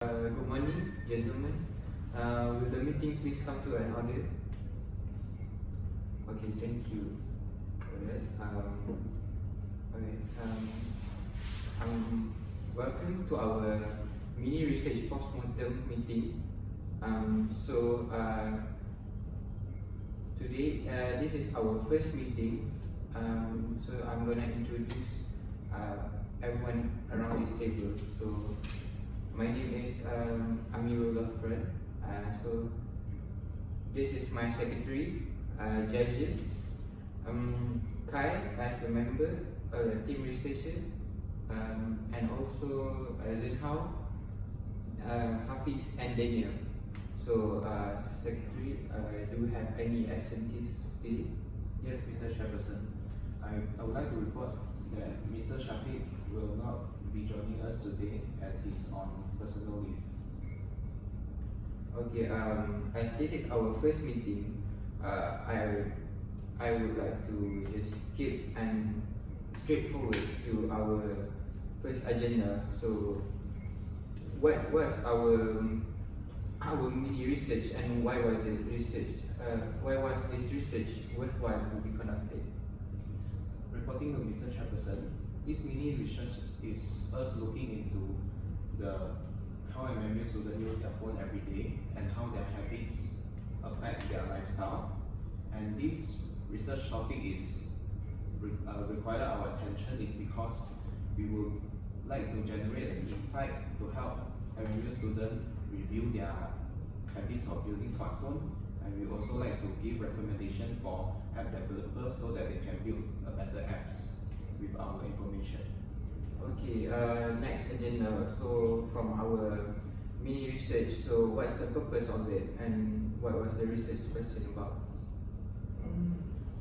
Good morning, gentlemen. Will the meeting please come to an order? Okay, thank you for that. Welcome to our mini research post-mortem meeting. Today this is our first meeting. So I'm gonna introduce everyone around this table. So my name is Amirul Ghaffran. So this is my secretary, Jajil. Kai as a member, team researcher, and also Zenhao, Hafiz and Daniel. So secretary, do you have any absentees today? Yes, Mr. Chairperson. I would like to report that Mr. Shafiq will not be joining us today as he's on personal leave. Okay, as this is our first meeting, I would like to just skip and straightforward to our first agenda. So, what was our mini research and why was it research? Why was this research worthwhile to be conducted? Reporting to Mr. Chairperson, this mini research is us looking into how MMU students use their phone every day and how their habits affect their lifestyle. And this research topic is require our attention is because we would like to generate an insight to help MMU students review their habits of using smartphone, and we also like to give recommendation for app developers so that they can build a better apps with our information. Okay, next agenda. So from our mini research, so what's the purpose of it and what was the research question about?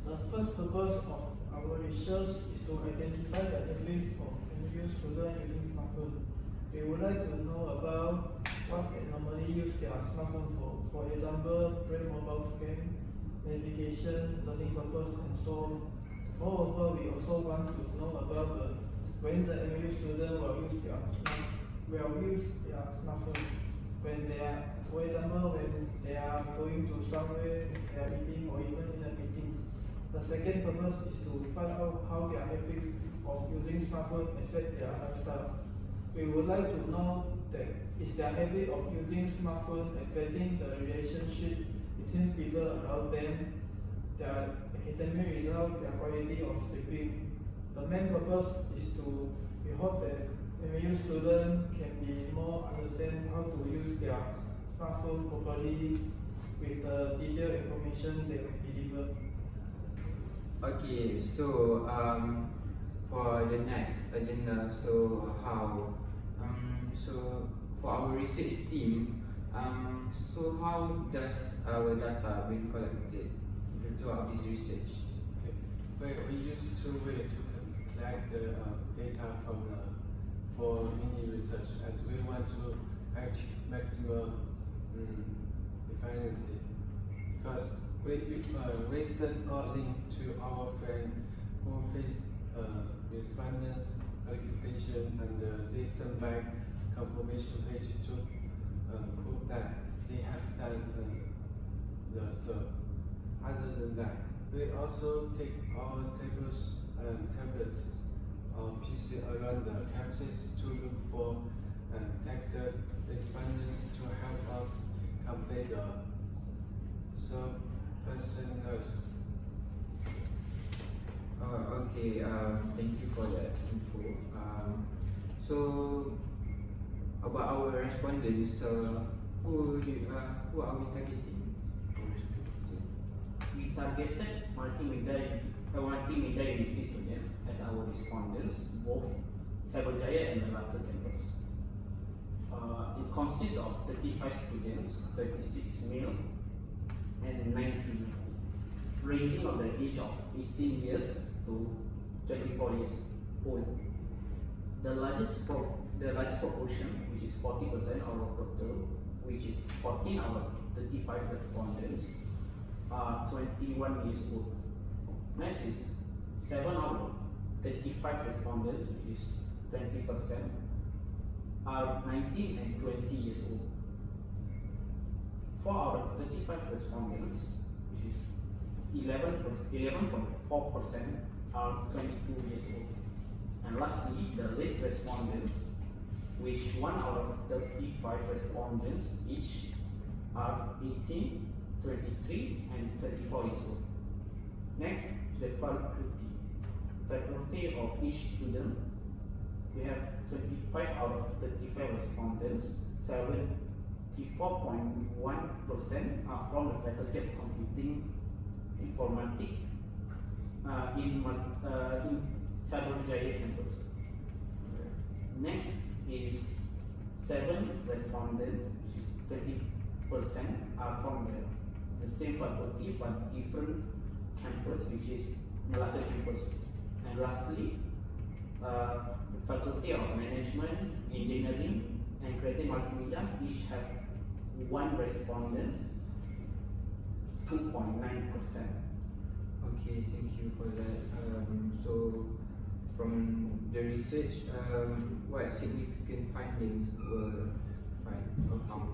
The first purpose of our research is to identify the habits of MMU students using smartphone. We would like to know about what they normally use their smartphone for. For example, play mobile game, navigation, learning purpose, and so on. Moreover, we also want to know about when the MMU student will use their smartphone. When they are, for example, when they are going to somewhere, they are eating, or even in a meeting. The second purpose is to find out how their habits of using smartphone affect their lifestyle. We would like to know that is their habit of using smartphone affecting the relationship between people around them, their academic result, their quality of sleeping. The main purpose is we hope that MMU students can be more understand how to use their smartphone properly with the detailed information they will deliver. Okay, so for the next agenda, so for our research team, so how does our data been collected throughout this research? Okay. Well, we use two ways to collect the data for mini research, as we want to achieve maximum efficiency. First, we send a link to our friend who face respondent qualification, and they send back confirmation page to prove that they have done the serve. Other than that, we also take our tables and tablets or PC around the campus to look for tagged respondents to help us complete the serve questionnaires. Okay, thank you for that info. So about our respondents, who are we targeting? We targeted multimedia university students as our respondents, both Cyberjaya and Malacca campus. It consists of 35 students, 36 male and 9 female, ranging of the age of 18 years to 24 years old. The largest proportion, which is 40% out of total, which is 14 out of 35 respondents, are 21 years old. Next is 7 out of 35 respondents, which is 20%, are 19 and 20 years old. 4 out of 35 respondents, which is 11.4%, are 22 years old. And lastly, the least respondents, which 1 out of 35 respondents each are 18, 23, and 34 years old. Next, the faculty. Faculty of each student, we have 25 out of 35 respondents, 74.1% are from the Faculty of Computing Informatics in Cyberjaya campus. Next is 7 respondents, which is 30%, are from the same faculty but different campus, which is Malacca campus. And lastly, the Faculty of Management, Engineering, and Creative Multimedia each have 1 respondent, 2.9%. Okay, thank you for that. So, from the research, what significant findings were found?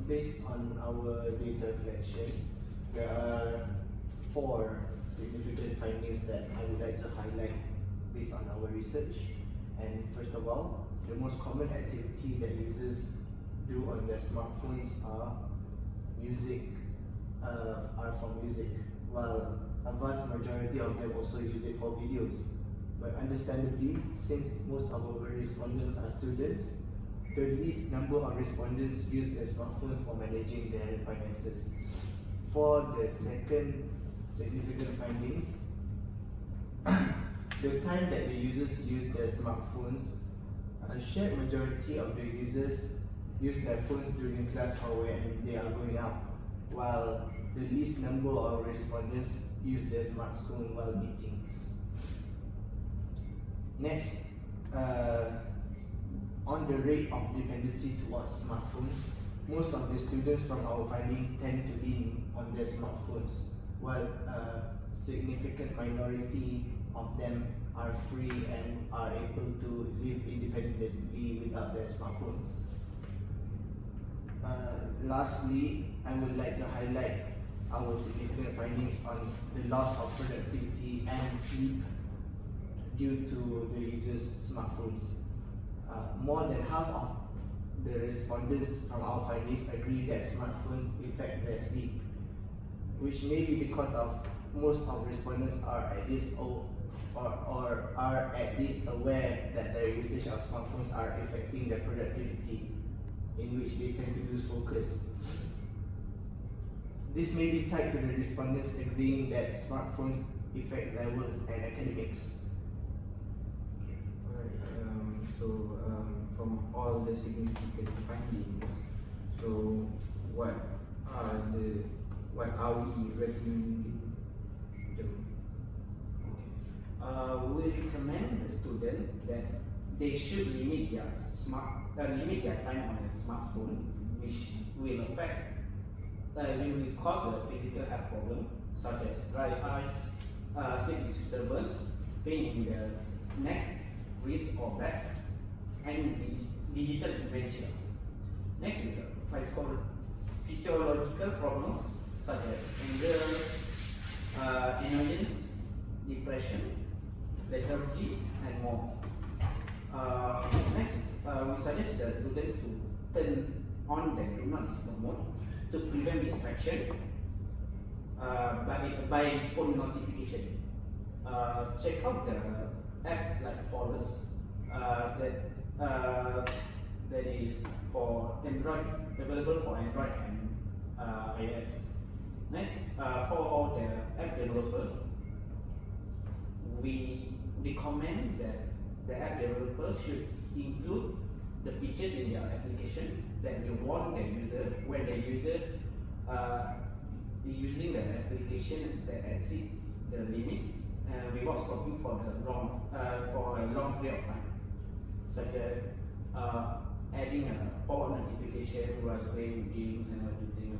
Based on our data collection, there are 4 significant findings that I would like to highlight based on our research. And first of all, the most common activity that users do on their smartphones are music, while a vast majority of them also use it for videos. But understandably, since most of our respondents are students, the least number of respondents use their smartphones for managing their finances. For the second significant findings, the time that the users use their smartphones, a shared majority of the users use their phones during class or when they are going out, while the least number of respondents use their smartphone while meetings. Next, on the rate of dependency towards smartphones, most of the students from our finding tend to lean on their smartphones, while a significant minority of them are free and are able to live independently without their smartphones. Lastly, I would like to highlight our significant findings on the loss of productivity and sleep due to the users' smartphones. More than half of the respondents from our findings agree that smartphones affect their sleep, which may be because of most of respondents are at least aware that their usage of smartphones are affecting their productivity, in which they tend to lose focus. This may be tied to the respondents agreeing that smartphones affect their work and academics. Alright, from all the significant findings, so what are we recommending them? We recommend the student that they should limit their time on their smartphone, which will cause a physical health problem such as dry eyes, sleep disturbance, pain in the neck, wrist or back, and digital dementia. Next is physiological problems such as anger, annoyance, depression, lethargy, and more. Next, we suggest the student to turn on the do not disturb mode to prevent distraction by phone notification. Check out the app like Follows that is for Android, available for Android and iOS. Next, for the app developer, we recommend that the app developer should include the features in their application that will warn the user when the user is using the application that exceeds the limits without stopping for a long period of time, such as adding a pop-up notification while playing games and everything.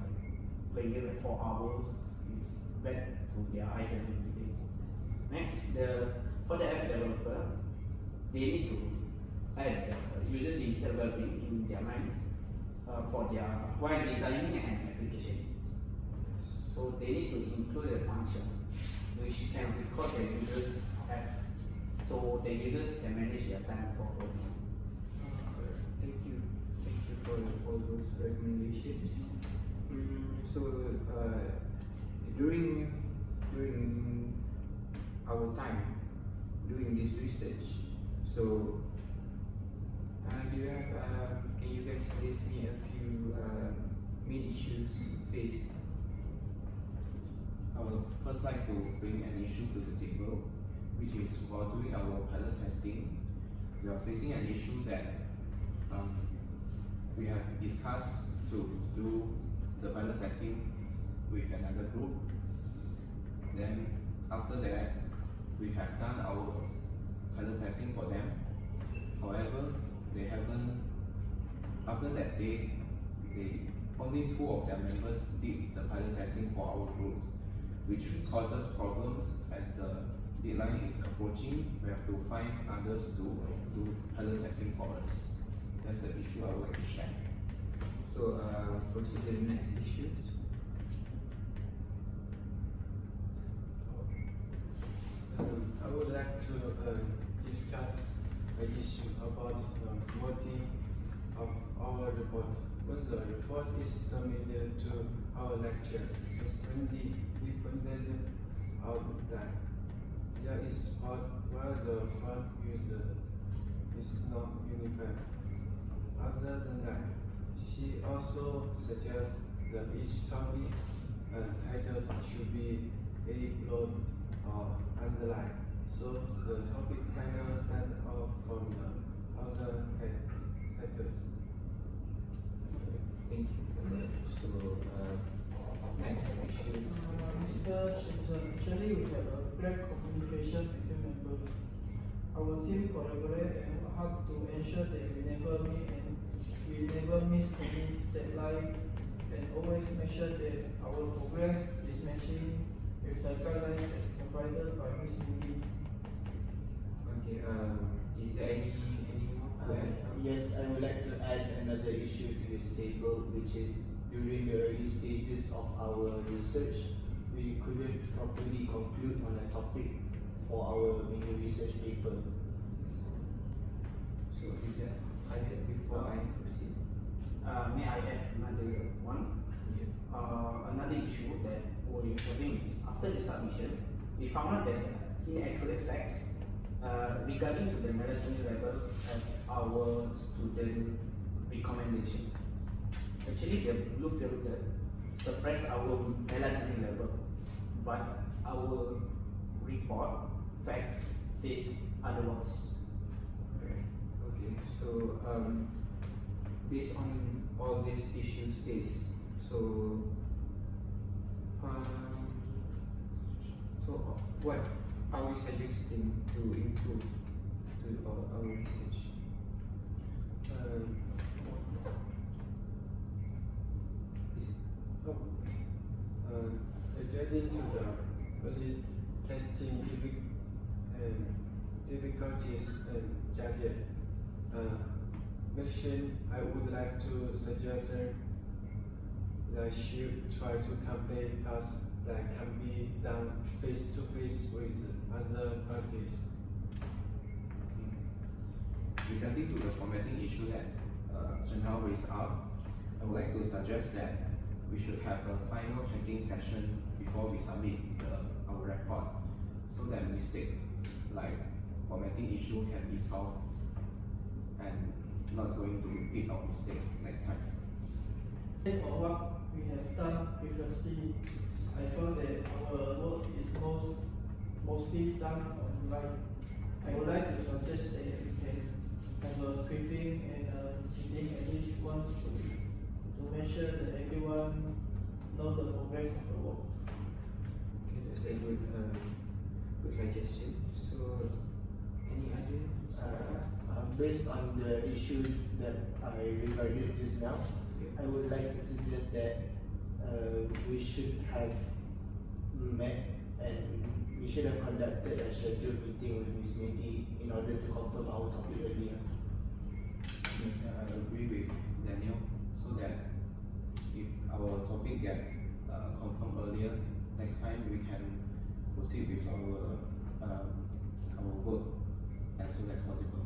Playing it for 4 hours is bad to their eyes and everything. Next, for the app developer, they need to add user digital well-being in their mind for their while designing an application. So they need to include a function which can record the users' app, so the users can manage their time properly. Thank you for all those recommendations. So during our time doing this research, so do you have can you guys list me a few main issues faced? I would first like to bring an issue to the table, which is while doing our pilot testing, we are facing an issue that we have discussed to do the pilot testing with another group. Then after that, we have done our pilot testing for them. However, they haven't. After that day, only 2 of their members did the pilot testing for our group, which causes problems as the deadline is approaching. We have to find others to do pilot testing for us. That's the issue I would like to share. So proceed to the next issues. I would like to discuss an issue about wording of our report. When the report is submitted to our lecture, it's only we printed outline. There is part where the font user is not unified. Other than that, she also suggests that each topic and titles should be A-block or underlined, so the topic title stand out from the other titles. Thank you for that. So next issues. Mr. Simpson, actually we have a great communication between members. Our team collaborate and work hard to ensure that we never miss any deadline, and always make sure that our progress is matching with the guidelines that provided by Ms. Mindy. Okay. Is there any more to add? Yes, I would like to add another issue to this table, which is during the early stages of our research, we couldn't properly conclude on a topic for our mini research paper. So is that added before I proceed? May I add another one? Yeah. Another issue that we're having is after the submission, we found out there's inaccurate facts regarding to the melatonin level at our student recommendation. Actually, the blue filter suppress our melatonin level, but our report facts says otherwise. Okay. So based on all these issues faced, so what are we suggesting to improve to our research? According to the early testing difficulties and judges, mission, I would like to suggest that should try to complete tasks that can be done face to face with other parties. Regarding to the formatting issue that Chenhao raised up, I would like to suggest that we should have a final checking session before we submit our report, so that mistake like formatting issue can be solved and not going to repeat our mistake next time. Based on what we have done previously, I feel that our work is mostly done online. I would like to suggest that we can have a briefing and a meeting at least once a week to make sure that everyone knows the progress of the work. Okay, that's a good suggestion. So any other? Based on the issues that I regarded just now, I would like to suggest that we should have met and we should have conducted a scheduled meeting with Ms. Mindy in order to confirm our topic earlier. Yeah, I agree with Daniel. So that if our topic get confirmed earlier, next time we can proceed with our work as soon as possible.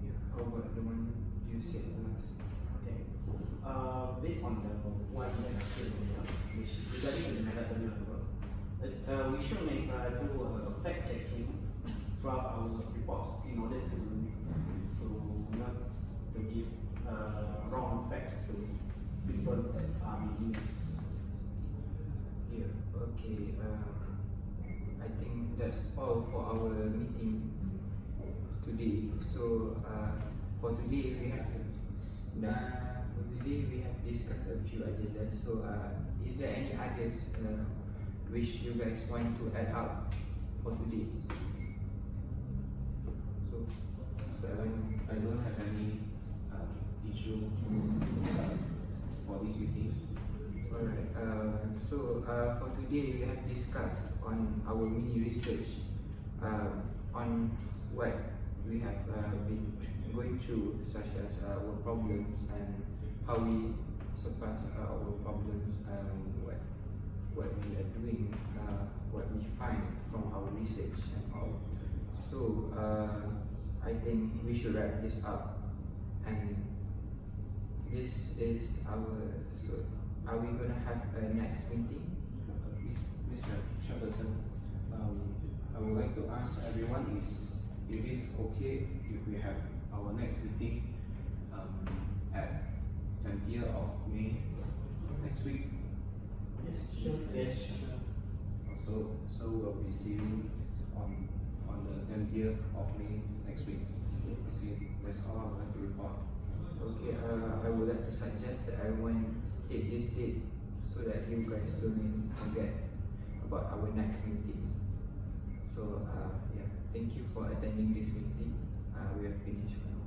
Yeah. How about the one you said last? Okay. Based on the one that I said earlier, which regarding the marathon work, we should make do fact checking throughout our reports in order to not to give wrong facts to people that are making this. Yeah. Okay. I think that's all for our meeting today. So for today we have discussed a few agendas. So is there any others which you guys want to add up for today? So I don't have any issue for this meeting. alright. So for today we have discussed on our mini research on what we have been going through, such as our problems and how we surpass our problems, what we are doing, what we find from our research and all. So I think we should wrap this up, and this is our. So are we gonna have a next meeting? Mr. Chairperson, I would like to ask everyone if it's okay if we have our next meeting at 20th of May next week. Yes, sure. Yes. So we'll be seeing on the 20th of May next week. Okay, that's all I would like to report. Okay, I would like to suggest that everyone state this date so that you guys don't forget about our next meeting. So yeah, thank you for attending this meeting. We are finished now.